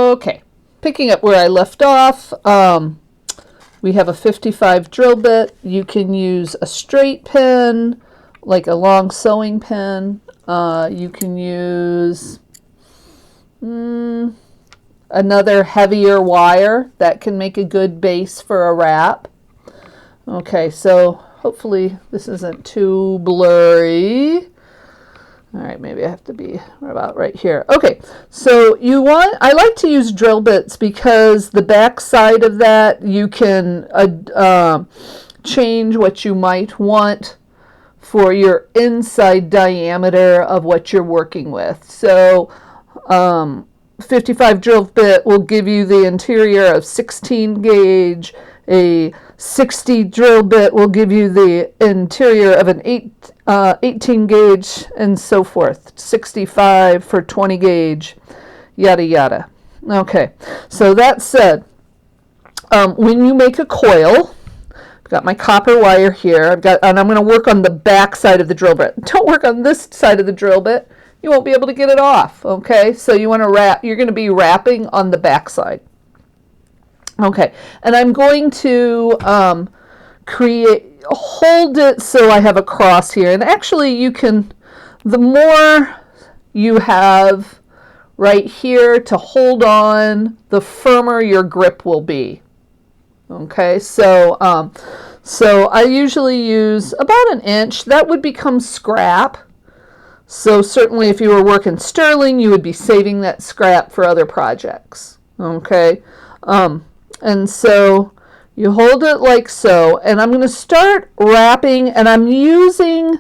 Okay, picking up where I left off, we have a 55 drill bit. You can use a straight pin, like a long sewing pin. You can use another heavier wire that can make a good base for a wrap. Okay, so hopefully this isn't too blurry. All right, maybe I have to be about right here. Okay, so I like to use drill bits because the back side of that, you can change what you might want for your inside diameter of what you're working with. So 55 drill bit will give you the interior of 16 gauge. A 60 drill bit will give you the interior of an 18 gauge, and so forth. 65 for 20 gauge, yada yada. Okay, so that said, when you make a coil, I've got my copper wire here. And I'm going to work on the back side of the drill bit. Don't work on this side of the drill bit. You won't be able to get it off. Okay, so you want to wrap. You're going to be wrapping on the back side. Okay, and I'm going to hold it so I have a cross here. And actually you can, the more you have right here to hold on, the firmer your grip will be. Okay, so I usually use about an inch. That would become scrap. So certainly if you were working sterling, you would be saving that scrap for other projects. Okay. And so you hold it like so, and I'm going to start wrapping, and I'm using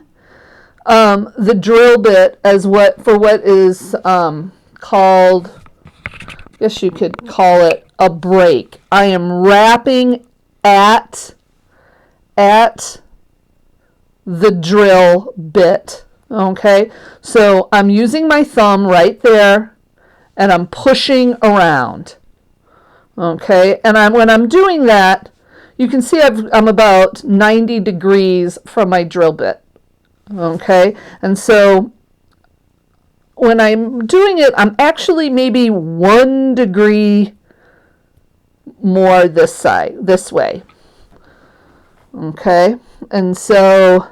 the drill bit as what is called, I guess you could call it a break. I am wrapping at the drill bit. Okay, so I'm using my thumb right there, and I'm pushing around. Okay, and when I'm doing that, you can see I'm about 90 degrees from my drill bit. Okay, and so when I'm doing it, I'm actually maybe 1 degree more this way. Okay, and so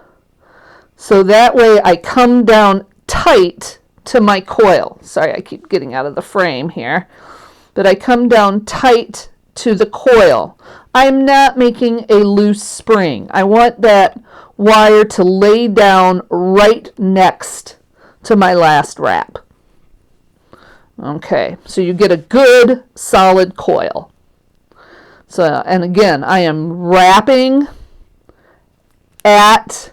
that way I come down tight to my coil. Sorry, I keep getting out of the frame here. But I come down tight to the coil. I'm not making a loose spring. I want that wire to lay down right next to my last wrap. Okay, so you get a good solid coil. So, and again, I am wrapping at,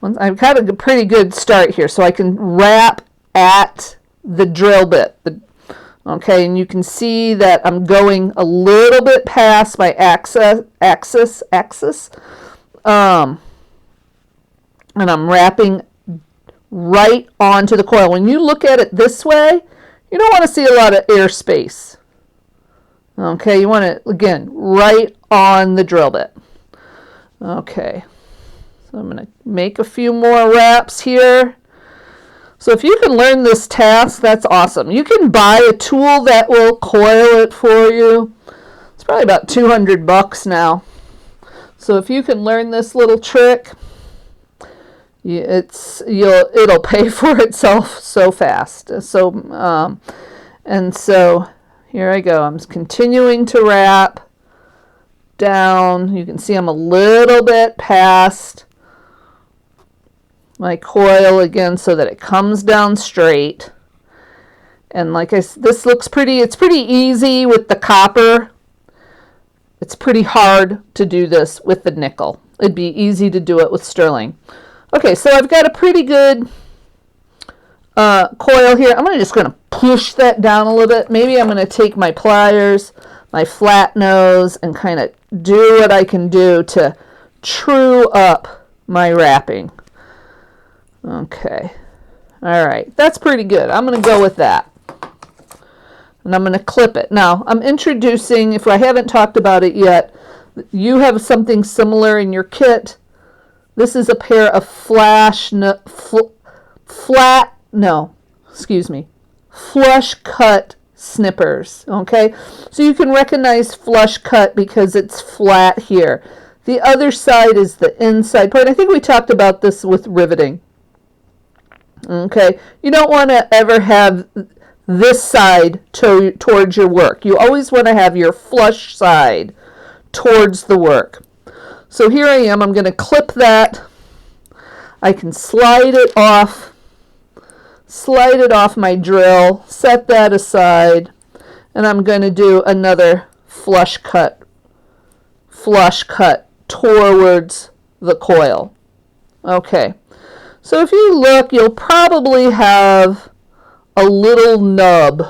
I've got a pretty good start here, so I can wrap at the drill bit. Okay, and you can see that I'm going a little bit past my axis, and I'm wrapping right onto the coil. When you look at it this way, you don't want to see a lot of air space. Okay, you want it, again, right on the drill bit. Okay, so I'm going to make a few more wraps here. So if you can learn this task, that's awesome. You can buy a tool that will coil it for you. It's probably about $200 now. So if you can learn this little trick, it'll pay for itself so fast. So and so here I go. I'm continuing to wrap down. You can see I'm a little bit past my coil again so that it comes down straight. And like this looks pretty, it's pretty easy with the copper. It's pretty hard to do this with the nickel. It'd be easy to do it with sterling. Okay, so I've got a pretty good coil here. I'm just going to push that down a little bit. Maybe I'm going to take my pliers, my flat nose, and kind of do what I can do to true up my wrapping. Okay. All right. That's pretty good. I'm going to go with that. And I'm going to clip it. Now, I'm introducing, if I haven't talked about it yet, you have something similar in your kit. This is a pair of flush cut snippers. Okay, so you can recognize flush cut because it's flat here. The other side is the inside part. I think we talked about this with riveting. Okay, you don't want to ever have this side towards your work. You always want to have your flush side towards the work. So here I am. I'm going to clip that. I can slide it off my drill, set that aside, and I'm going to do another flush cut towards the coil. Okay, so if you look, you'll probably have a little nub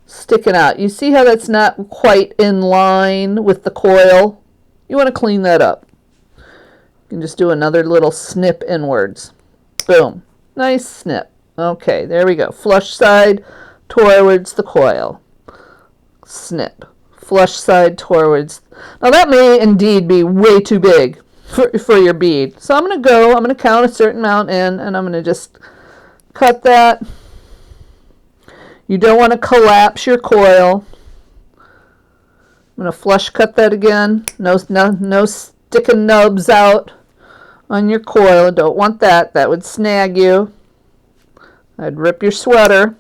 sticking out. You see how that's not quite in line with the coil? You want to clean that up. You can just do another little snip inwards. Boom. Nice snip. Okay, there we go. Flush side towards the coil. Snip. Flush side towards. Now that may indeed be way too big for your bead. So I'm going to count a certain amount in, and I'm going to just cut that. You don't want to collapse your coil. I'm going to flush cut that again. No sticking nubs out on your coil. Don't want that. That would snag you. I'd rip your sweater.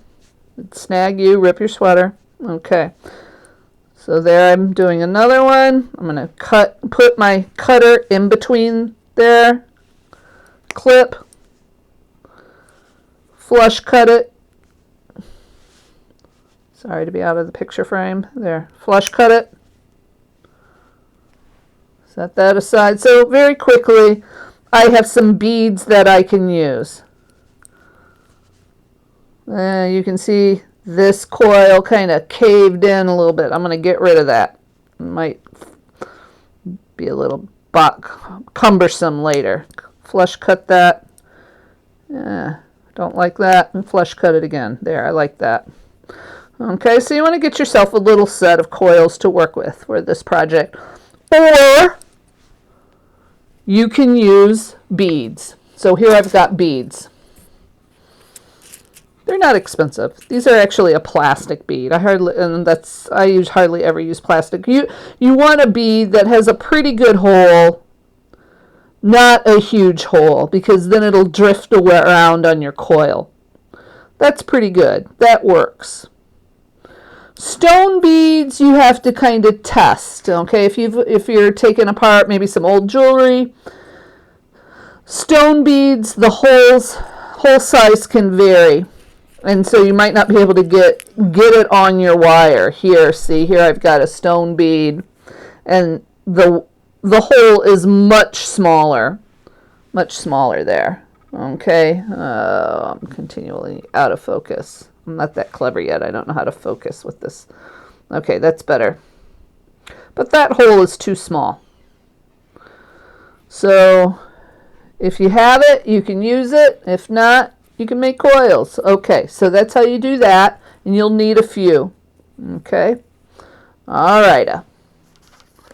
It'd snag you, rip your sweater. Okay. So there I'm doing another one. I'm going to put my cutter in between there. Clip. Flush cut it. Sorry to be out of the picture frame. There. Flush cut it. Set that aside. So very quickly, I have some beads that I can use. You can see this coil kind of caved in a little bit. I'm going to get rid of that. It might be a little cumbersome later. Flush cut that. Don't like that. And flush cut it again. There, I like that. Okay, so you want to get yourself a little set of coils to work with for this project. Or you can use beads. So here I've got beads. They're not expensive. These are actually a plastic bead. I hardly ever use plastic. You want a bead that has a pretty good hole, not a huge hole, because then it'll drift around on your coil. That's pretty good. That works. Stone beads you have to kind of test. Okay, if you're taking apart maybe some old jewelry, stone beads, the hole size can vary. And so you might not be able to get it on your wire. Here, see, here I've got a stone bead, and the hole is much smaller there. Okay, I'm continually out of focus. I'm not that clever yet. I don't know how to focus with this. Okay, that's better. But that hole is too small. So if you have it, you can use it. If not, you can make coils. Okay, so that's how you do that, and you'll need a few. Okay, all right.